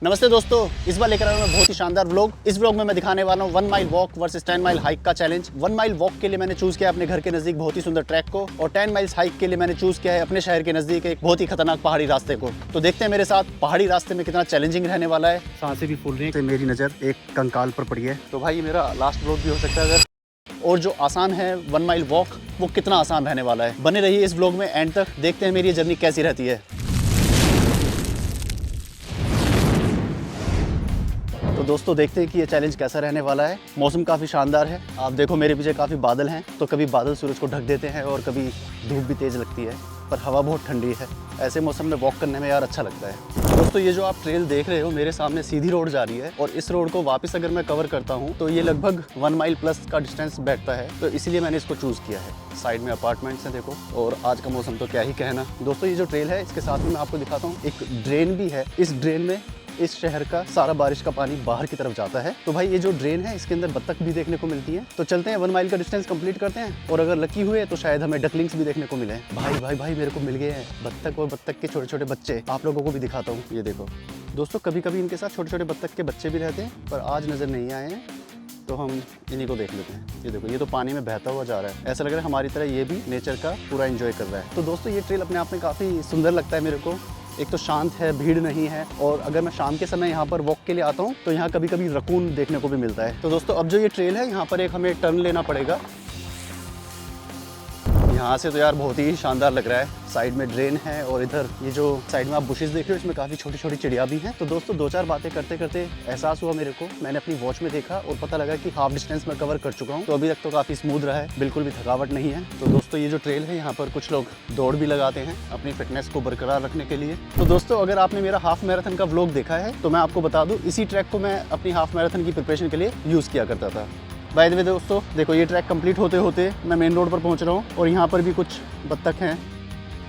नमस्ते दोस्तों, इस बार लेकर आया हूं मैं बहुत ही शानदार व्लॉग। इस व्लॉग में मैं दिखाने वाला हूं 1 mile walk versus 10 mile hike का चैलेंज। 1 माइल वॉक के लिए मैंने चूज किया अपने घर के नजदीक बहुत ही सुंदर ट्रैक को, और 10 माइल्स हाइक के लिए मैंने चूज किया है अपने शहर के नजदीक एक बहुत ही खतरनाक पहाड़ी रास्ते को। तो देखते हैं मेरे साथ पहाड़ी रास्ते में कितना चैलेंजिंग रहने वाला है। सांसें भी फूल रही हैं, मेरी नजर एक कंकाल पर पड़ी है, तो भाई ये मेरा लास्ट व्लॉग भी हो सकता है। और जो आसान है 1 माइल वॉक, वो कितना आसान रहने वाला है। बने रहिए इस व्लॉग में एंड तक, देखते हैं मेरी ये जर्नी कैसी रहती है। तो दोस्तों देखते हैं कि ये चैलेंज कैसा रहने वाला है। मौसम काफ़ी शानदार है, आप देखो मेरे पीछे काफ़ी बादल हैं, तो कभी बादल सूरज को ढक देते हैं और कभी धूप भी तेज़ लगती है, पर हवा बहुत ठंडी है। ऐसे मौसम में वॉक करने में यार अच्छा लगता है। दोस्तों ये जो आप ट्रेल देख रहे हो, मेरे सामने सीधी रोड जा रही है, और इस रोड को वापस अगर मैं कवर करता हूँ तो ये लगभग 1 माइल प्लस का डिस्टेंस बैठता है, तो इसलिए मैंने इसको चूज़ किया है। साइड में अपार्टमेंट्स हैं देखो, और आज का मौसम तो क्या ही कहना। दोस्तों ये जो ट्रेल है, इसके साथ में मैं आपको दिखाता हूँ एक ड्रेन भी है। इस ड्रेन में इस शहर का सारा बारिश का पानी बाहर की तरफ जाता है। तो भाई ये जो ड्रेन है, इसके अंदर बत्तख भी देखने को मिलती है। तो चलते हैं 1 माइल का डिस्टेंस कंप्लीट करते हैं, और अगर लकी हुए तो शायद हमें डकलिंग्स भी देखने को मिले। भाई भाई भाई मेरे को मिल गए हैं बत्तख, और बत्तख के छोटे छोटे बच्चे आप लोगों को भी दिखाता हूँ। ये देखो दोस्तों, कभी कभी इनके साथ छोटे छोटे बत्तख के बच्चे भी रहते हैं, पर आज नज़र नहीं आए हैं, तो हम इन्हीं को देख लेते हैं। ये देखो, ये तो पानी में बहता हुआ जा रहा है। ऐसा लग रहा है हमारी तरह ये भी नेचर का पूरा एंजॉय कर रहा है। तो दोस्तों ये ट्रेल अपने आप में काफ़ी सुंदर लगता है मेरे को। एक तो शांत है, भीड़ नहीं है, और अगर मैं शाम के समय यहाँ पर वॉक के लिए आता हूँ तो यहाँ कभी कभी रकून देखने को भी मिलता है। तो दोस्तों अब जो ये ट्रेल है, यहाँ पर एक हमें टर्न लेना पड़ेगा। यहाँ से तो यार बहुत ही शानदार लग रहा है। साइड में ड्रेन है, और इधर ये जो साइड में आप बुशेस देख रहे हो, इसमें काफ़ी छोटी छोटी चिड़िया भी हैं। तो दोस्तों 2-4 बातें करते करते एहसास हुआ मेरे को, मैंने अपनी वॉच में देखा और पता लगा कि हाफ डिस्टेंस मैं कवर कर चुका हूँ। तो अभी तक तो काफ़ी स्मूथ रहा है, बिल्कुल भी थकावट नहीं है। तो दोस्तों ये जो ट्रेल है, यहाँ पर कुछ लोग दौड़ भी लगाते हैं अपनी फिटनेस को बरकरार रखने के लिए। तो दोस्तों अगर आपने मेरा हाफ मैराथन का व्लॉग देखा है, तो मैं आपको बता दूँ, इसी ट्रैक को मैं अपनी हाफ मैराथन की प्रिपरेशन के लिए यूज़ किया करता था। बाय द वे दोस्तों देखो, ये ट्रैक कंप्लीट होते होते मैं मेन रोड पर पहुंच रहा हूँ, और यहाँ पर भी कुछ बत्तख हैं।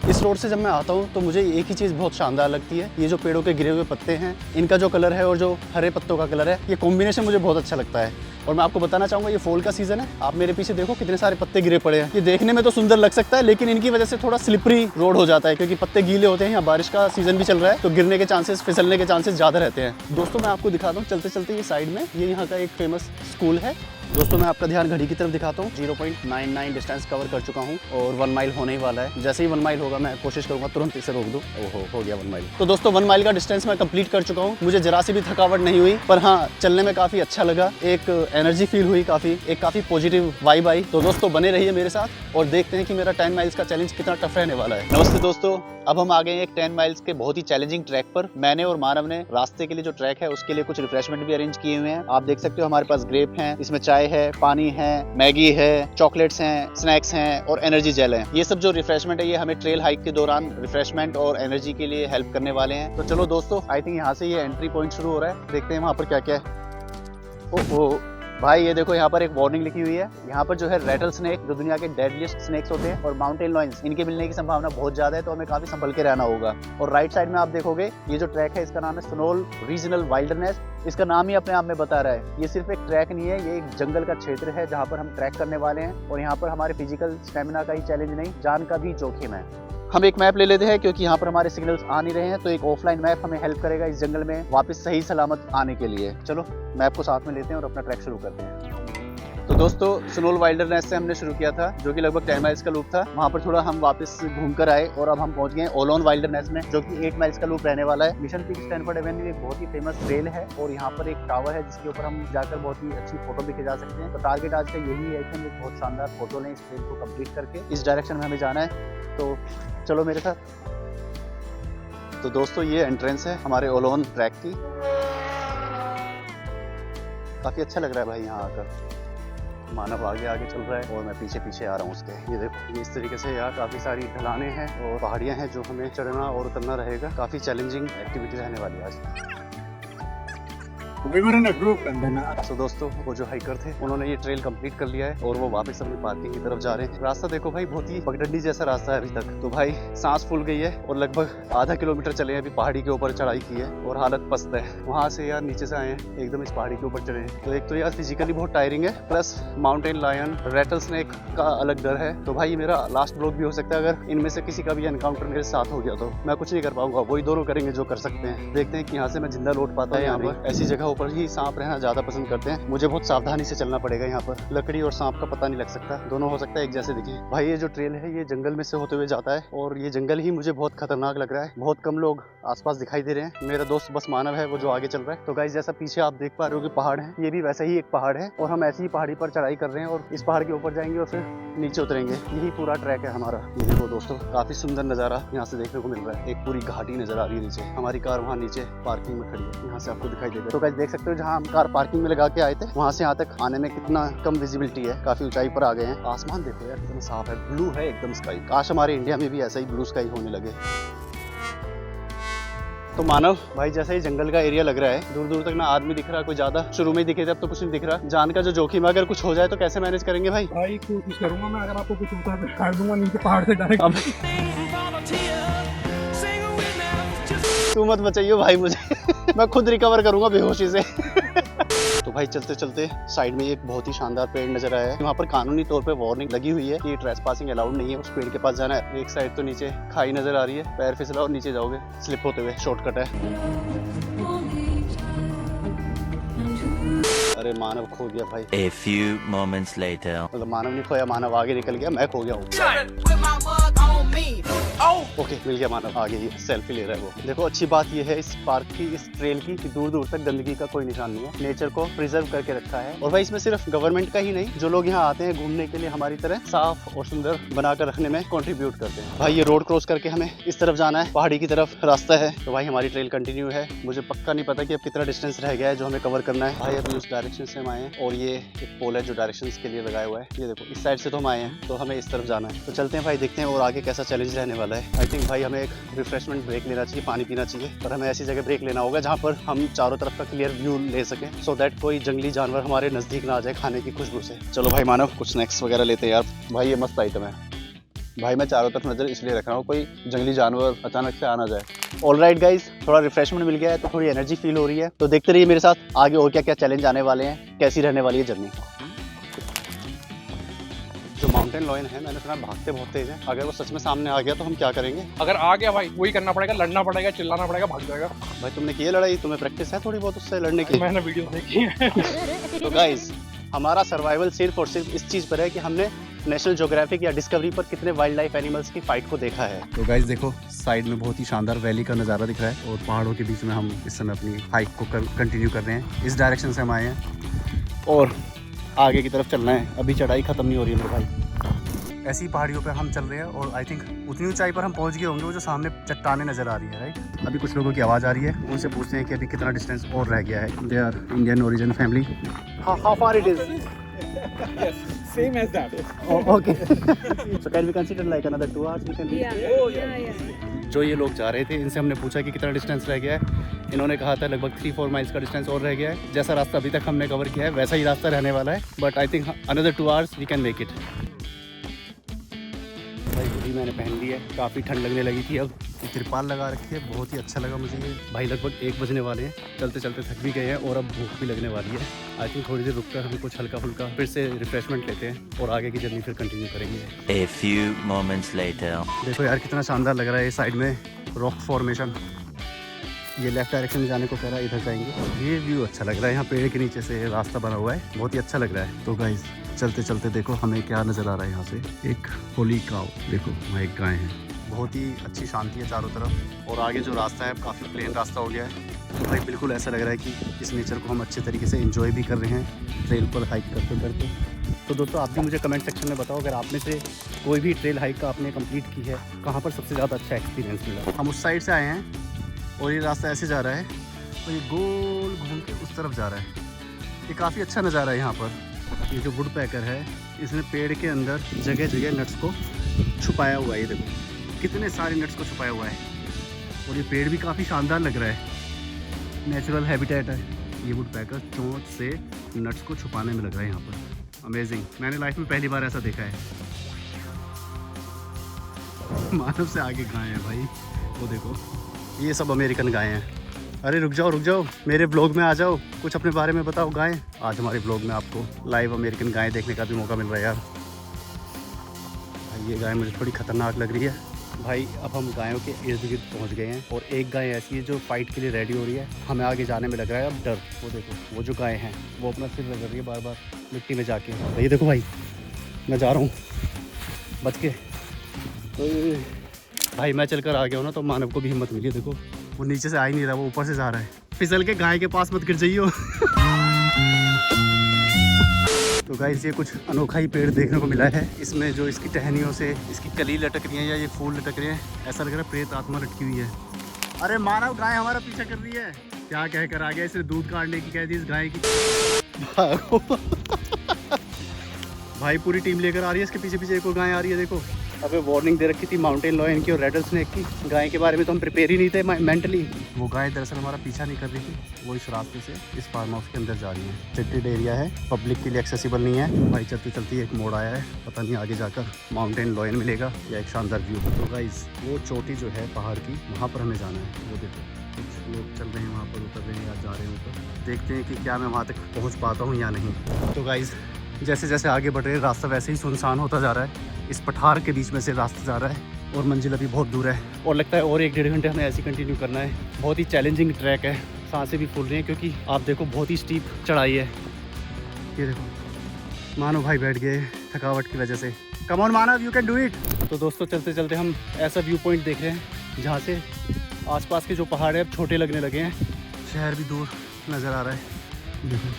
इस रोड से जब मैं आता हूँ तो मुझे एक ही चीज़ बहुत शानदार लगती है, ये जो पेड़ों के गिरे हुए पत्ते हैं, इनका जो कलर है और जो हरे पत्तों का कलर है, ये कॉम्बिनेशन मुझे बहुत अच्छा लगता है। और मैं आपको बताना चाहूँगा, ये फॉल का सीज़न है। आप मेरे पीछे देखो कितने सारे पत्ते गिरे पड़े हैं। ये देखने में तो सुंदर लग सकता है, लेकिन इनकी वजह से थोड़ा स्लिपरी रोड हो जाता है, क्योंकि पत्ते गीले होते हैं। यहाँ बारिश का सीज़न भी चल रहा है, तो गिरने के चांसेस, फिसलने के चांसेस ज़्यादा रहते हैं। दोस्तों मैं आपको दिखाता हूँ चलते चलते, ये साइड में ये यहाँ का एक फेमस स्कूल है। दोस्तों मैं आपका ध्यान घड़ी की तरफ दिखाता हूँ। 0.99 डिस्टेंस कवर कर चुका हूँ, और 1 माइल होने ही वाला है। जैसे ही 1 माइल होगा मैं कोशिश करूँगा तुरंत इसे रोक दूँ। ओहो, हो गया 1 माइल। तो दोस्तों 1 माइल का डिस्टेंस मैं कंप्लीट कर चुका हूँ। मुझे जरा सी भी थकावट नहीं हुई, पर हाँ चलने में काफ़ी अच्छा लगा। एक एनर्जी फील हुई, काफ़ी पॉजिटिव वाइब आई। तो दोस्तों बने रहिए मेरे साथ, और देखते हैं कि मेरा 10 माइल्स का चैलेंज कितना टफ रहने वाला है। नमस्ते दोस्तों, अब हम आ गए हैं एक 10 माइल्स के बहुत ही चैलेंजिंग ट्रैक पर। मैंने और मानव ने रास्ते के लिए जो ट्रैक है, उसके लिए कुछ रिफ्रेशमेंट भी अरेंज किए हुए हैं। आप देख सकते हो हमारे पास ग्रेप हैं, इसमें चाय है, पानी है, मैगी है, चॉकलेट्स हैं, स्नैक्स हैं, और एनर्जी जेल है। ये सब जो रिफ्रेशमेंट है, ये हमें ट्रेल हाइक के दौरान रिफ्रेशमेंट और एनर्जी के लिए हेल्प करने वाले हैं। तो चलो दोस्तों, आई थिंक यहाँ से ये एंट्री पॉइंट शुरू हो रहा है। देखते हैं वहाँ पर क्या क्या है। ओह भाई ये देखो, यहाँ पर एक वार्निंग लिखी हुई है। यहाँ पर जो है रेटल स्नेक, जो दुनिया के डेडलिस्ट स्नेक्स होते हैं, और माउंटेन लॉयंस, इनके मिलने की संभावना बहुत ज्यादा है, तो हमें काफी संभल के रहना होगा। और राइट साइड में आप देखोगे, ये जो ट्रैक है, इसका नाम है स्नोल रीजनल वाइल्डरनेस। इसका नाम ही अपने आप में बता रहा है, ये सिर्फ एक ट्रैक नहीं है, ये एक जंगल का क्षेत्र है जहाँ पर हम ट्रैक करने वाले हैं। और यहाँ पर हमारे फिजिकल स्टेमिना का ही चैलेंज नहीं, जान का भी जोखिम है। हम एक मैप ले लेते हैं, क्योंकि यहाँ पर हमारे सिग्नल्स आ नहीं रहे हैं, तो एक ऑफलाइन मैप हमें हेल्प करेगा इस जंगल में वापस सही सलामत आने के लिए। चलो मैप को साथ में लेते हैं और अपना ट्रैक शुरू करते हैं। तो दोस्तों स्नोल वाइल्डरनेस से हमने शुरू किया था, जो कि लगभग 10 माइल्स का लूप था। वहाँ पर थोड़ा हम वापस घूम कर आए, और अब हम पहुंच गए ओलोन वाइल्डरनेस में, जो कि 8 माइल्स का लूप रहने वाला है। मिशन पीक स्टैनफोर्ड एवेन्यू एक बहुत ही फेमस ट्रेल है, और यहाँ पर एक टावर है जिसके ऊपर हम जाकर बहुत ही अच्छी फोटो भी खिंचा सकते हैं। तो टारगेट आज का यही है कि हम एक बहुत शानदार फोटो लें इस ट्रेल को कंप्लीट करके। इस डायरेक्शन में हमें जाना है, तो चलो मेरे साथ। तो दोस्तों ये एंट्रेंस है हमारे ओलोन ट्रैक की। काफ़ी अच्छा लग रहा है भाई यहाँ आकर। मानव आगे आगे चल रहा है, और मैं पीछे पीछे आ रहा हूँ उसके। ये देखो, ये इस तरीके से यहाँ काफ़ी सारी ढलानें हैं और पहाड़ियाँ हैं, जो हमें चढ़ना और उतरना रहेगा। काफ़ी चैलेंजिंग एक्टिविटी रहने वाली है आज। We were in a group and then तो दोस्तों वो जो हाइकर थे उन्होंने ये ट्रेल कंप्लीट कर लिया है और वो वापस अपनी पार्किंग की तरफ जा रहे हैं। रास्ता देखो भाई, बहुत ही पगडंडी जैसा रास्ता है अभी तक। तो भाई सांस फूल गई है और लगभग आधा किलोमीटर चले हैं, अभी पहाड़ी के ऊपर चढ़ाई की है और हालत पस्त है। वहाँ से यार नीचे से आए हैं, एकदम इस पहाड़ी के ऊपर चढ़े हैं। तो एक तो यार फिजिकली बहुत टायरिंग है, plus mountain lion, rattlesnake का अलग डर है। तो भाई मेरा लास्ट ब्लॉग भी हो सकता है, अगर इनमें से किसी का भी एनकाउंटर मेरे साथ हो गया तो मैं कुछ नहीं कर पाऊंगा, वही दोनों करेंगे जो कर सकते हैं। देखते हैं कि यहाँ से मैं जिंदा लौट पाता है। यहाँ पर ऐसी जगह ऊपर ही सांप रहना ज्यादा पसंद करते हैं। मुझे बहुत सावधानी से चलना पड़ेगा यहाँ पर, लकड़ी और सांप का पता नहीं लग सकता, दोनों हो सकता है एक जैसे दिखे। भाई ये जो ट्रेल है ये जंगल में से होते हुए जाता है और ये जंगल ही मुझे बहुत खतरनाक लग रहा है। बहुत कम लोग आसपास दिखाई दे रहे हैं। मेरा दोस्त बस मानव है वो जो आगे चल रहा है। तो गाइस जैसा पीछे आप देख पा रहे हो कि पहाड़ है, ये भी वैसा ही एक पहाड़ है और हम ऐसी ही पहाड़ी पर चढ़ाई कर रहे हैं और इस पहाड़ के ऊपर जाएंगे और फिर नीचे उतरेंगे। यही पूरा ट्रैक है हमारा। ये देखो दोस्तों, काफी सुंदर नजारा यहाँ से देखने को मिल रहा है। एक पूरी घाटी नजर आ रही है नीचे। हमारी कार वहाँ नीचे पार्किंग में खड़ी है, यहाँ से आपको दिखाई देगा। तो गाइस देख सकते हो जहाँ हम कार पार्किंग में लगा के आए थे वहाँ से यहाँ तक आने में कितना कम विजिबिलिटी है, काफी ऊंचाई पर आ गए हैं। आसमान देखो यार कितना साफ है, ब्लू है एकदम स्काई। काश हमारे इंडिया में भी ऐसा ही ब्लू स्काई होने लगे। तो मानव भाई जैसा ही जंगल का एरिया लग रहा है, दूर दूर तक ना आदमी दिख रहा है कोई ज्यादा। शुरू में ही दिखे थे, अब तो कुछ नहीं दिख रहा। जान का जो जोखिम है, अगर कुछ हो जाए तो कैसे मैनेज करेंगे भाई? भाई कोशिश करूंगा मैं, अगर आपको कुछ होता है तो काट दूंगा नीचे पहाड़ से डायरेक्ट। तू मत बचाइयो भाई मुझे मैं खुद रिकवर करूंगा बेहोशी से। तो भाई चलते चलते साइड में एक बहुत ही शानदार पेड़ नजर आया है। वहाँ पर कानूनी तौर पे वार्निंग लगी हुई है कि ट्रेसपासिंग अलाउड नहीं है, उस पेड़ के पास जाना है। एक साइड तो नीचे खाई नजर आ रही है, पैर फिसला और नीचे जाओगे स्लिप होते हुए, शॉर्टकट है। अरे मानव खो गया भाई। A few moments later. मतलब मानव नहीं खोया, मानव आगे निकल गया, मैं खो गया हूँ। ओके मिल गया मानव, आगे ही सेल्फी ले रहा है वो। देखो अच्छी बात ये है इस पार्क की, इस ट्रेल की, कि दूर दूर तक गंदगी का कोई निशान नहीं है। नेचर को प्रिजर्व करके रखा है। और भाई इसमें सिर्फ गवर्नमेंट का ही नहीं, जो लोग यहाँ आते हैं घूमने के लिए हमारी तरह साफ और सुंदर बनाकर रखने में कंट्रीब्यूट करते हैं। भाई ये रोड क्रॉस करके हमें इस तरफ जाना है, पहाड़ी की तरफ रास्ता है। तो भाई हमारी ट्रेल कंटिन्यू है। मुझे पक्का नहीं पता कि अब कितना डिस्टेंस रह गया है जो हमें कवर करना है। भाई अभी उस डायरेक्शन से हम आए हैं और ये एक पोल है जो डायरेक्शंस के लिए लगाया हुआ है। ये देखो इस साइड से तो हम आए हैं, तो हमें इस तरफ जाना है। तो चलते हैं भाई, देखते हैं और आगे कैसा चैलेंज रहने वाला है। आई थिंक भाई हमें एक रिफ्रेशमेंट ब्रेक लेना चाहिए, पानी पीना चाहिए। और हमें ऐसी जगह ब्रेक लेना होगा जहाँ पर हम चारों तरफ का क्लियर व्यू ले सकें, सो दैट कोई जंगली जानवर हमारे नजदीक ना आ जाए खाने की खुशबू से। चलो भाई मानव कुछ स्नैक्स वगैरह लेते हैं यार। भाई ये मस्त आइटम है भाई, मैं चारों तरफ नजर इसलिए रख रहा हूँ कोई जंगली जानवर अचानक से आ ना जाए। ऑलराइट गाइस, थोड़ा रिफ्रेशमेंट मिल गया है तो थोड़ी एनर्जी फील हो रही है। तो देखते रहिए मेरे साथ आगे और क्या क्या चैलेंज आने वाले हैं, कैसी रहने वाली है जर्नी। जो माउंटेन लॉयन है मैंने सुना भागते बहुत तेज है, अगर वो सच में सामने आ गया तो हम क्या करेंगे? अगर आ गया भाई वही करना पड़ेगा, लड़ना पड़ेगा, चिल्लाना पड़ेगा, भाग जाएगा। भाई तुमने की है लड़ाई, तुम्हें प्रैक्टिस है थोड़ी बहुत उससे लड़ने की? मैंने वीडियो देखी है। तो गाइस हमारा सर्वाइवल सिर्फ और सिर्फ इस चीज़ पर है कि हमने नेशनल ज्योग्राफिक या डिस्कवरी पर कितने वाइल्ड लाइफ एनिमल्स की फाइट को देखा है। तो गाइस देखो साइड में बहुत ही शानदार वैली का नज़ारा दिख रहा है और पहाड़ों के बीच में हम इस समय अपनी हाइक को कंटिन्यू कर रहे हैं। इस डायरेक्शन से हम आए हैं और आगे की तरफ चलना है। अभी चढ़ाई ख़त्म नहीं हो रही है मेरे भाई, ऐसी पहाड़ियों पर हम चल रहे हैं और आई थिंक उतनी ऊंचाई पर हम पहुंच गए होंगे। वो जो सामने चट्टानें नज़र आ रही है, राइट? अभी कुछ लोगों की आवाज़ आ रही है, उनसे पूछते हैं कि अभी कितना डिस्टेंस और रह गया है। They are Indian origin family. How far it is? Same as that. Okay so can we consider like another 2 hours we can be? जो ये लोग जा रहे थे इनसे हमने पूछा कि कितना डिस्टेंस रह गया है। इन्होंने कहा था लगभग 3-4 माइल्स का डिस्टेंस और रह गया है। जैसा रास्ता अभी तक हमने कवर किया है वैसा ही रास्ता रहने वाला है, but I think another 2 hours we can make it. भाई हुडी मैंने पहन ली है, काफ़ी ठंड लगने लगी थी। अब तिरपाल लगा रखी है, बहुत ही अच्छा लगा मुझे ये। भाई लगभग 1 बजने वाले हैं, चलते चलते थक भी गए हैं और अब भूख भी लगने वाली है। आई थिंक थोड़ी देर रुककर हम कुछ हल्का फुल्का फिर से रिफ्रेशमेंट लेते हैं और आगे की जर्नी फिर कंटिन्यू करेंगे। A few moments later. देखो यार कितना शानदार लग रहा है ये साइड में रॉक फॉर्मेशन। ये लेफ्ट डायरेक्शन में जाने को कह रहा है, इधर जाएंगे। ये व्यू अच्छा लग रहा है, यहाँ पेड़ के नीचे से रास्ता बना हुआ है, बहुत ही अच्छा लग रहा है। तो गाइस चलते चलते देखो हमें क्या नज़र आ रहा है यहाँ से। एक होली काव, देखो वहाँ एक गाय है। बहुत ही अच्छी शांति है चारों तरफ और आगे जो रास्ता है काफ़ी प्लेन रास्ता हो गया है। तो भाई बिल्कुल ऐसा लग रहा है कि इस नेचर को हम अच्छे तरीके से एंजॉय भी कर रहे हैं ट्रेल पर हाइक करते करते। तो दोस्तों आप भी मुझे कमेंट सेक्शन में बताओ, अगर आप में से कोई भी ट्रेल हाइक का आपने कंप्लीट की है, कहाँ पर सबसे ज़्यादा अच्छा एक्सपीरियंस मिला। हम उस साइड से आए हैं और ये रास्ता ऐसे जा रहा है और ये गोल घूम के उस तरफ जा रहा है। ये काफ़ी अच्छा नज़ारा है यहाँ पर। ये जो वुड पैकर है इसने पेड़ के अंदर जगह जगह नट्स को छुपाया हुआ है। ये देखो कितने सारे नट्स को छुपाया हुआ है और ये पेड़ भी काफ़ी शानदार लग रहा है, नेचुरल हैबिटेट है। ये वुड पैकर चोंच से नट्स को छुपाने में लग रहा है यहाँ पर। अमेजिंग, मैंने लाइफ में पहली बार ऐसा देखा है। मानव से आगे गाय है भाई, वो देखो, ये सब अमेरिकन गाय हैं। अरे रुक जाओ, मेरे ब्लॉग में आ जाओ, कुछ अपने बारे में बताओ गाय। आज हमारे ब्लॉग में आपको लाइव अमेरिकन गाय देखने का भी मौका मिल रहा है यार। भाई ये गाय मुझे थोड़ी खतरनाक लग रही है। भाई अब हम गायों के इर्द गिर्द पहुँच गए हैं और एक गाय ऐसी है जो फाइट के लिए रेडी हो रही है। हमें आगे जाने में लग रहा है अब डर। वो देखो, वो जो गाय हैं वो अपना सिर रगड़ रही है बार बार मिट्टी में जाके। ये देखो भाई, मैं जा रहा हूँ बच के। भाई मैं चलकर आ गया हूँ ना, तो मानव को भी हिम्मत मिली। देखो वो नीचे से आ ही नहीं रहा, वो ऊपर से जा रहा है। फिसल के गाय के पास मत गिर जाइयो। तो गाइस ये कुछ अनोखा ही पेड़ देखने को मिला है। इसमें जो इसकी टहनियों से इसकी कली लटक रही है या ये फूल लटक रहे हैं, ऐसा लग रहा है प्रेत आत्मा लटकी हुई है। अरे मानव, गाय हमारा पीछा कर रही है। क्या कह कर आ गया, इसने दूध काटने की कह दी इस गाय की। भाई पूरी टीम लेकर आ रही है, इसके पीछे पीछे एक और गाय आ रही है। देखो, अबे वार्निंग दे रखी थी माउंटेन लॉयन की और रेड स्नेक की। गाय के बारे में तो हम प्रिपेयर ही नहीं थे मेंटली। वो गाय दरअसल हमारा पीछा नहीं कर रही थी, वो इस रास्ते से इस फार्म हाउस के अंदर जा रही है। सिटेड एरिया है, पब्लिक के लिए एक्सेसिबल नहीं है। भाई चलते चलते एक मोड़ आया है, पता नहीं आगे जाकर माउंटेन लॉयन मिलेगा या एक शानदार व्यू। तो गाइस वो चोटी जो है पहाड़ की, वहाँ पर हमें जाना है। वो देखो कुछ लोग चल रहे हैं वहाँ पर, उतर रहे हैं या जा रहे हैं ऊपर। देखते हैं कि क्या मैं वहाँ तक पहुँच पाता हूँ या नहीं। तो गाइस जैसे जैसे आगे बढ़ रहे हैं, रास्ता वैसे ही सुनसान होता जा रहा है। इस पठार के बीच में से रास्ता जा रहा है और मंजिल अभी बहुत दूर है और लगता है और 1-1.5 घंटे हमें ऐसे कंटिन्यू करना है। बहुत ही चैलेंजिंग ट्रैक है, सांसें भी फूल रही हैं क्योंकि आप देखो बहुत ही स्टीप चढ़ाई है। ये देखो मानव भाई बैठ गए थकावट की वजह से। Come on Manav, you can do it. तो दोस्तों चलते चलते हम ऐसा व्यू पॉइंट देख रहे हैं जहाँ से आसपास के जो पहाड़ है अब छोटे लगने लगे हैं। शहर भी दूर नज़र आ रहा है। देखो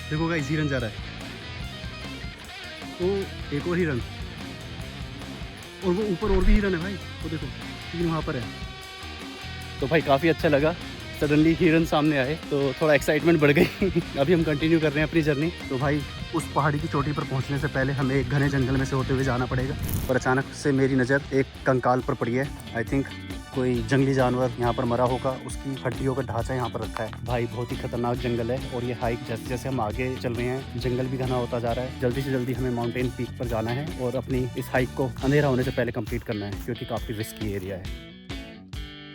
देखो गाइस, हिरन जा रहा है। वो एक और हिरन, और वो ऊपर और भी हिरन है भाई, वो देखो 3 वहाँ पर है। तो भाई काफ़ी अच्छा लगा, सडनली हिरन सामने आए तो थोड़ा एक्साइटमेंट बढ़ गई। अभी हम कंटिन्यू कर रहे हैं अपनी जर्नी। तो भाई उस पहाड़ी की चोटी पर पहुंचने से पहले हमें एक घने जंगल में से होते हुए जाना पड़ेगा। और अचानक से मेरी नज़र एक कंकाल पर पड़ी है। आई थिंक कोई जंगली जानवर यहाँ पर मरा होगा, उसकी हड्डियों का ढांचा यहाँ पर रखा है। भाई बहुत ही खतरनाक जंगल है और ये हाइक जैसे जैसे हम आगे चल रहे हैं जंगल भी घना होता जा रहा है। जल्दी से जल्दी हमें माउंटेन पीक पर जाना है और अपनी इस हाइक को अंधेरा होने से पहले कंप्लीट करना है क्योंकि काफ़ी रिस्की एरिया है।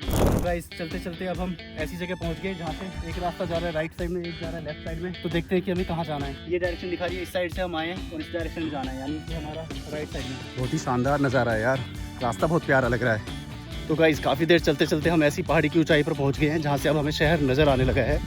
तो गाइस चलते चलते अब हम ऐसी जगह पहुंच गए जहाँ से एक रास्ता जा रहा है राइट साइड में, एक जा रहा है लेफ्ट साइड में। तो देखते हैं कि हमें कहाँ जाना है। ये डायरेक्शन दिखा रही है, इस साइड से हम आए हैं और इस डायरेक्शन में जाना है, यानी कि हमारा राइट साइड में। बहुत ही शानदार नज़ारा है यार, रास्ता बहुत प्यारा लग रहा है। तो गाइस काफ़ी देर चलते चलते हम ऐसी पहाड़ी की ऊंचाई पर पहुंच गए हैं जहाँ से अब हमें शहर नज़र आने लगा है,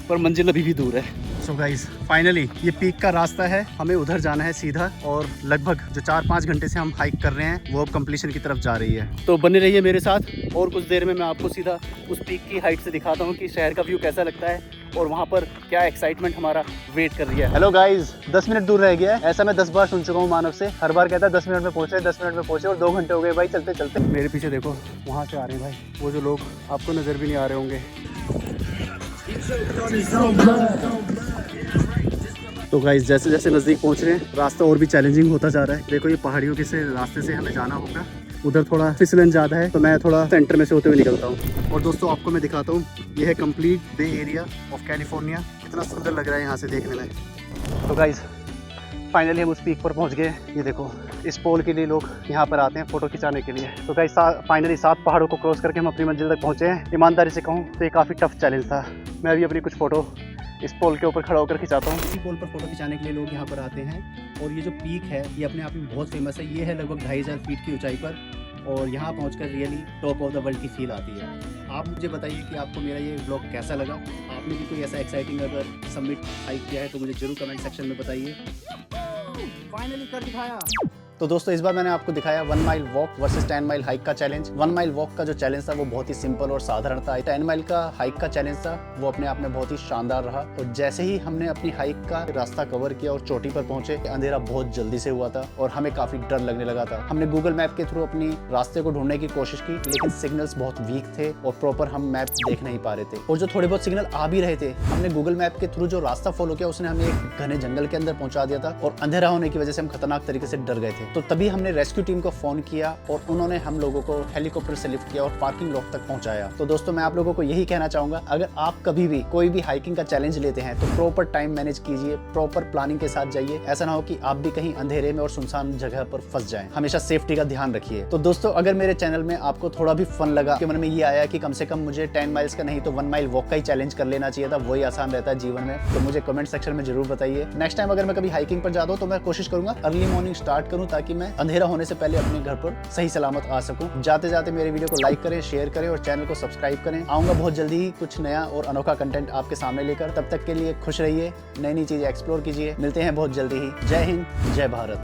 पर मंजिल अभी भी दूर है। सो गाइस फाइनली ये पीक का रास्ता है, हमें उधर जाना है सीधा। और लगभग जो 4-5 घंटे से हम हाइक कर रहे हैं वो अब कंप्लीशन की तरफ जा रही है। तो बने रहिए मेरे साथ और कुछ देर में मैं आपको सीधा उस पीक की हाइट से दिखाता हूँ कि शहर का व्यू कैसा लगता है और वहाँ पर क्या एक्साइटमेंट हमारा वेट कर रही है। हेलो गाइस, 10 मिनट दूर रह गया है, ऐसा मैं 10 बार सुन चुका हूँ मानव से। हर बार कहता है 10 मिनट में पहुँचे, 10 मिनट में पहुँचे, और 2 घंटे हो गए भाई चलते चलते। मेरे पीछे देखो वहाँ से आ रहे हैं भाई वो जो लोग, आपको नज़र भी नहीं आ रहे होंगे। तो गाइस जैसे जैसे नज़दीक पहुँच रहे हैं रास्ता और भी चैलेंजिंग होता जा रहा है। देखो ये पहाड़ियों के से रास्ते से हमें जाना होगा, उधर थोड़ा फिसलन ज़्यादा है तो मैं थोड़ा सेंटर में से होते हुए निकलता हूँ। और दोस्तों आपको मैं दिखाता हूँ, ये है complete bay area of California. कितना सुंदर लग रहा है यहाँ से देखने में। तो गाइस फाइनली हम उस पीक पर पहुँच गए। ये देखो इस पोल के लिए लोग यहाँ पर आते हैं फ़ोटो खिंचाने के लिए। तो गाइस फाइनली 7 पहाड़ों को क्रॉस करके हम अपनी मंजिल तक पहुँचे हैं। ईमानदारी से कहूँ तो ये काफ़ी टफ चैलेंज था। मैं अभी अपनी कुछ फ़ोटो इस पोल के ऊपर खड़ा होकर खिंचाता हूँ। इसी पोल पर फोटो खिंचाने के लिए लोग यहाँ पर आते हैं। और ये जो पीक है ये अपने आप में बहुत फेमस है। ये है लगभग 2500 फीट की ऊंचाई पर और यहाँ पहुँचकर really top of the world की फील आती है। आप मुझे बताइए कि आपको मेरा ये ब्लॉग कैसा लगा। आपने भी कोई ऐसा एक्साइटिंग अगर समिट हाइक किया है तो मुझे जरूर कमेंट सेक्शन में बताइए। फाइनली कर दिखाया। तो दोस्तों इस बार मैंने आपको दिखाया 1 mile walk versus 10 mile hike का चैलेंज। 1 माइल वॉक का जो चैलेंज था वो बहुत ही सिंपल और साधारण था। 10 माइल का हाइक का चैलेंज था वो अपने आप में बहुत ही शानदार रहा। और जैसे ही हमने अपनी हाइक का रास्ता कवर किया और चोटी पर पहुंचे, अंधेरा बहुत जल्दी से हुआ था और हमें काफी डर लगने लगा था। हमने गूगल मैप के थ्रू अपनी रास्ते को ढूंढने की कोशिश की लेकिन सिग्नल्स बहुत वीक थे और प्रॉपर हम मैप देख नहीं पा रहे थे। और जो थोड़े बहुत सिग्नल आ भी रहे थे, हमने गूगल मैप के थ्रू जो रास्ता फॉलो किया उसने हमें एक घने जंगल के अंदर पहुंचा दिया था और अंधेरा होने की वजह से हम खतरनाक तरीके से डर गए थे। थे। तो तभी हमने रेस्क्यू टीम को फोन किया और उन्होंने हम लोगों को हेलीकॉप्टर से लिफ्ट किया और पार्किंग लॉट तक पहुंचाया। तो दोस्तों मैं आप लोगों को यही कहना चाहूंगा, अगर आप कभी भी कोई भी हाइकिंग का चैलेंज लेते हैं तो प्रॉपर टाइम मैनेज कीजिए, प्रॉपर प्लानिंग के साथ जाइए। ऐसा ना हो कि आप भी कहीं अंधेरे में और सुनसान जगह पर फंस जाएं। हमेशा सेफ्टी का ध्यान रखिए। तो दोस्तों अगर मेरे चैनल में आपको थोड़ा भी फन लगा, कि मन में ये आया कि कम से कम मुझे 10 माइल्स का नहीं तो 1 माइल वॉक का ही चैलेंज कर लेना चाहिए था, वही आसान रहता है जीवन में, तो मुझे कमेंट सेक्शन में जरूर बताइए। नेक्स्ट टाइम अगर मैं कभी हाइकिंग पर जाता हूँ तो मैं कोशिश करूंगा अर्ली मॉर्निंग स्टार्ट करूं, ताकि मैं अंधेरा होने से पहले अपने घर पर सही सलामत आ सकूं। जाते जाते मेरे वीडियो को लाइक करें, शेयर करें और चैनल को सब्सक्राइब करें। आऊंगा बहुत जल्दी ही कुछ नया और अनोखा कंटेंट आपके सामने लेकर। तब तक के लिए खुश रहिए, नई नई चीजें एक्सप्लोर कीजिए। मिलते हैं बहुत जल्दी ही। जय हिंद, जय भारत।